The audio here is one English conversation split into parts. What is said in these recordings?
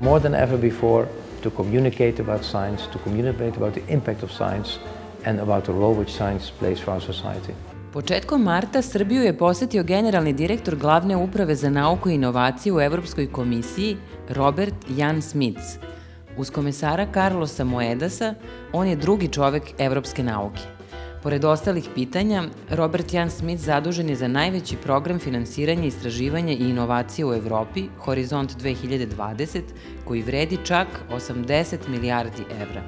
more than ever before to communicate about science, to communicate about the impact of science and about the role which science plays for our society. Početkom marta Srbiju je posetio generalni direktor Glavne uprave za nauku i inovacije u Europskoj komisiji Роберт-Јан Смитс. Uz komesara Carlosa Moedasa, on je drugi čovek evropske nauke. Pored ostalih pitanja, Роберт-Јан Смитс zadužen je za najveći program finansiranja, istraživanja i inovacije u Evropi, Horizont 2020, koji vredi čak 80 milijardi evra.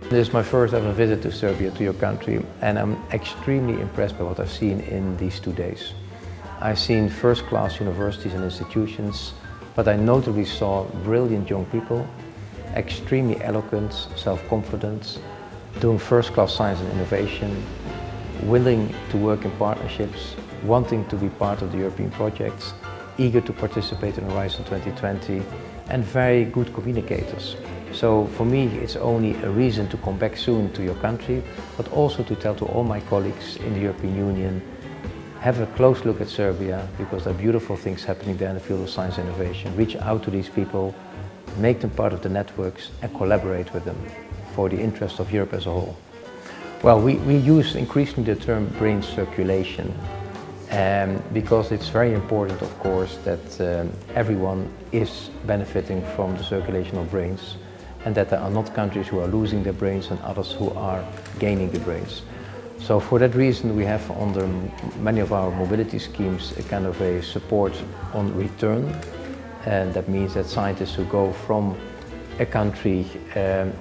This is my first ever visit to Serbia, to your country, and I'm extremely impressed by what I've seen in these 2 days. I've seen first-class universities and institutions, but I notably saw brilliant young people, extremely eloquent, self-confident, doing first-class science and innovation, willing to work in partnerships, wanting to be part of the European projects, eager to participate in Horizon 2020, and very good communicators. So for me, it's only a reason to come back soon to your country, but also to tell to all my colleagues in the European Union, have a close look at Serbia, because there are beautiful things happening there in the field of science and innovation. Reach out to these people, make them part of the networks, and collaborate with them for the interest of Europe as a whole. Well, we use increasingly the term brain circulation, because it's very important, of course, that everyone is benefiting from the circulation of brains, and that there are not countries who are losing their brains and others who are gaining the brains. So for that reason, we have under many of our mobility schemes a kind of a support on return, and that means that scientists who go from a country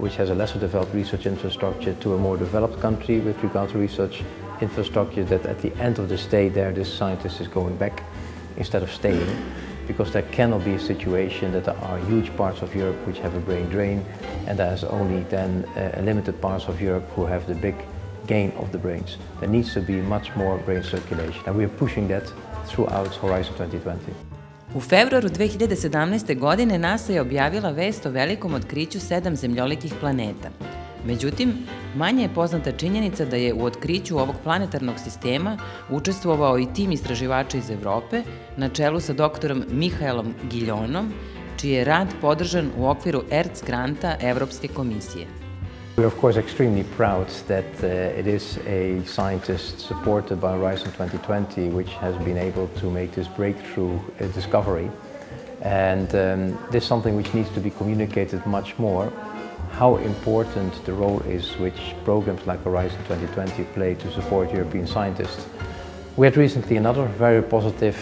which has a lesser developed research infrastructure to a more developed country with regard to research infrastructure, that at the end of the stay there, this scientist is going back instead of staying, because there cannot be a situation that there are huge parts of Europe which have a brain drain, and there's only then a limited parts of Europe who have the big gain of the brains. There needs to be much more brain circulation, and we are pushing that throughout Horizon 2020. U februaru 2017. godine NASA je objavila vest o velikom otkriću 7 zemljolikih planeta. Međutim, manje je poznata činjenica da je u otkriću ovog planetarnog sistema učestvovao i tim istraživača iz Evrope na čelu sa doktorom Mihaelom Giljonom, čiji je rad podržan u okviru ERC granta Evropske komisije. We are of course extremely proud that it is a scientist supported by Horizon 2020 which has been able to make this breakthrough discovery, and this is something which needs to be communicated much more, how important the role is which programs like Horizon 2020 play to support European scientists. We had recently another very positive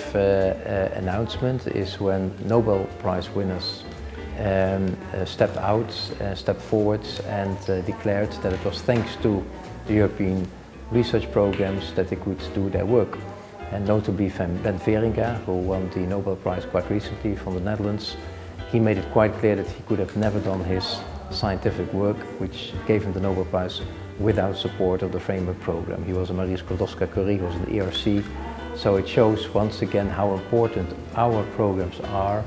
announcement is when Nobel Prize winners stepped forward and declared that it was thanks to the European research programs that they could do their work. And notably Ben Veringa, who won the Nobel Prize quite recently from the Netherlands, he made it quite clear that he could have never done his scientific work, which gave him the Nobel Prize, without support of the framework program. He was a Marie Skłodowska-Curie, who was an ERC, so it shows once again how important our programs are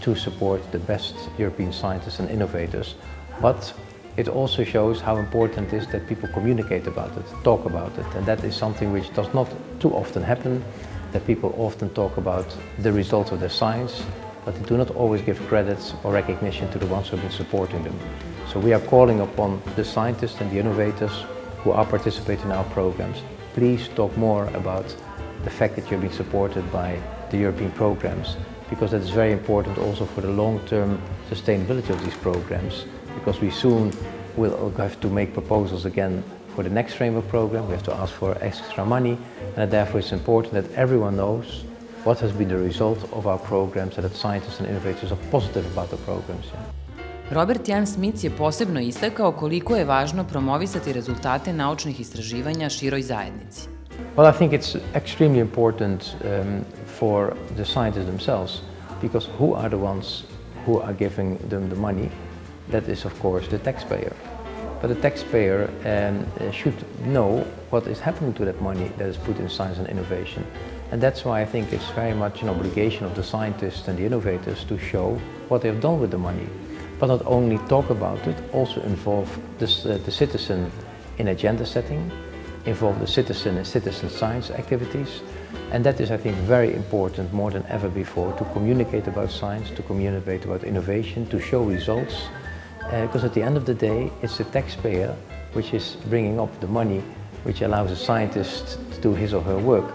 to support the best European scientists and innovators. But it also shows how important it is that people communicate about it, talk about it, and that is something which does not too often happen, that people often talk about the results of their science, but they do not always give credits or recognition to the ones who have been supporting them. So we are calling upon the scientists and the innovators who are participating in our programs. Please talk more about the fact that you're being supported by the European programs, because that is very important also for the long-term sustainability of these programs, because we soon will have to make proposals again for the next framework program. We have to ask for extra money, and therefore it's important that everyone knows what has been the result of our programs, and that scientists and innovators are positive about the programs. Роберт-Јан Смитс je posebno istakao koliko je važno promovisati rezultate naučnih istraživanja široj zajednici. Well, I think it's extremely important for the scientists themselves, because who are the ones who are giving them the money? That is, of course, the taxpayer. But the taxpayer should know what is happening to that money that is put in science and innovation. And that's why I think it's very much an obligation of the scientists and the innovators to show what they've done with the money. But not only talk about it, also involve the citizen in agenda setting, involve the citizen in citizen science activities, And that is, I think, very important, more than ever before, to communicate about science, to communicate about innovation, to show results. Because at the end of the day, it's the taxpayer which is bringing up the money which allows a scientist to do his or her work.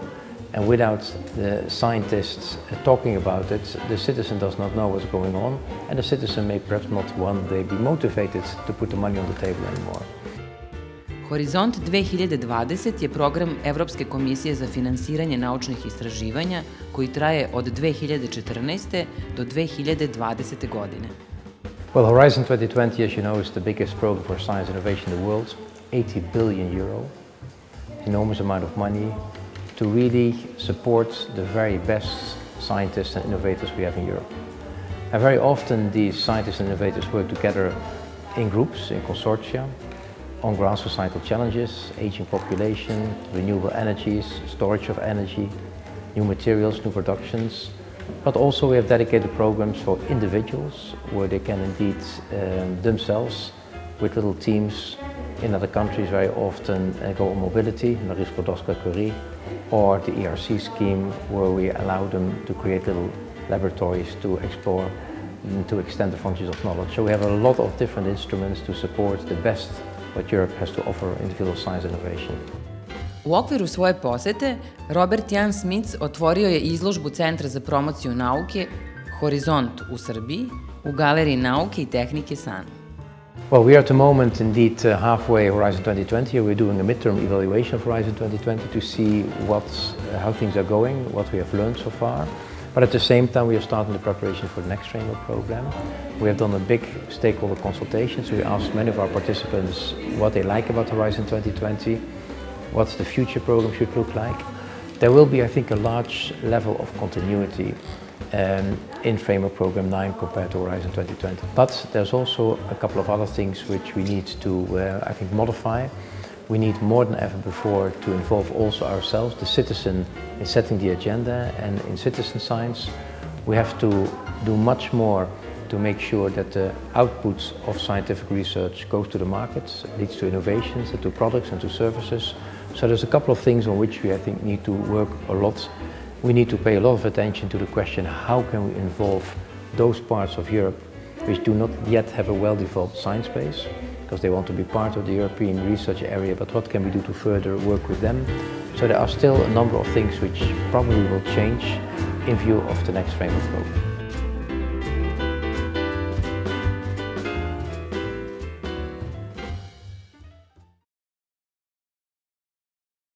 And without the scientists talking about it, the citizen does not know what's going on, and the citizen may perhaps not one day be motivated to put the money on the table anymore. Horizont 2020 je program Evropske komisije za finansiranje naučnih istraživanja koji traje od 2014. do 2020. godine. Well, Horizon 2020, as you know, is the biggest program for science innovation in the world. 80 billion euro, enormous amount of money to really support the very best scientists and innovators we have in Europe. And very often these scientists and innovators work together in groups, in consortia, on ground societal challenges, aging population, renewable energies, storage of energy, new materials, new productions. But also we have dedicated programs for individuals where they can indeed themselves, with little teams in other countries, very often go on mobility, Mariska Curie, or the ERC scheme where we allow them to create little laboratories to explore, to extend the functions of knowledge. So we have a lot of different instruments to support the best what Europe has to offer in the field of science innovation. U okviru svoje posete, Роберт-Јан Смитс otvorio je izložbu Centra za promociju nauke Horizont u Srbiji u Galeriji nauke i tehnike SAN. Well, we are at the moment indeed halfway Horizon 2020. We're doing a midterm evaluation of Horizon 2020 to see how things are going, what we have learned so far. But at the same time, we are starting the preparation for the next framework program. We have done a big stakeholder consultation, so we asked many of our participants what they like about Horizon 2020, what the future program should look like. There will be, I think, a large level of continuity in Framework Program 9 compared to Horizon 2020. But there's also a couple of other things which we need to, I think, modify. We need more than ever before to involve also ourselves, the citizen, in setting the agenda and in citizen science. We have to do much more to make sure that the outputs of scientific research goes to the markets, leads to innovations, to products and to services. So there's a couple of things on which we, I think, need to work a lot. We need to pay a lot of attention to the question, how can we involve those parts of Europe which do not yet have a well-developed science base, because they want to be part of the European research area, but what can we do to further work with them? So there are still a number of things which probably will change in view of the next framework program.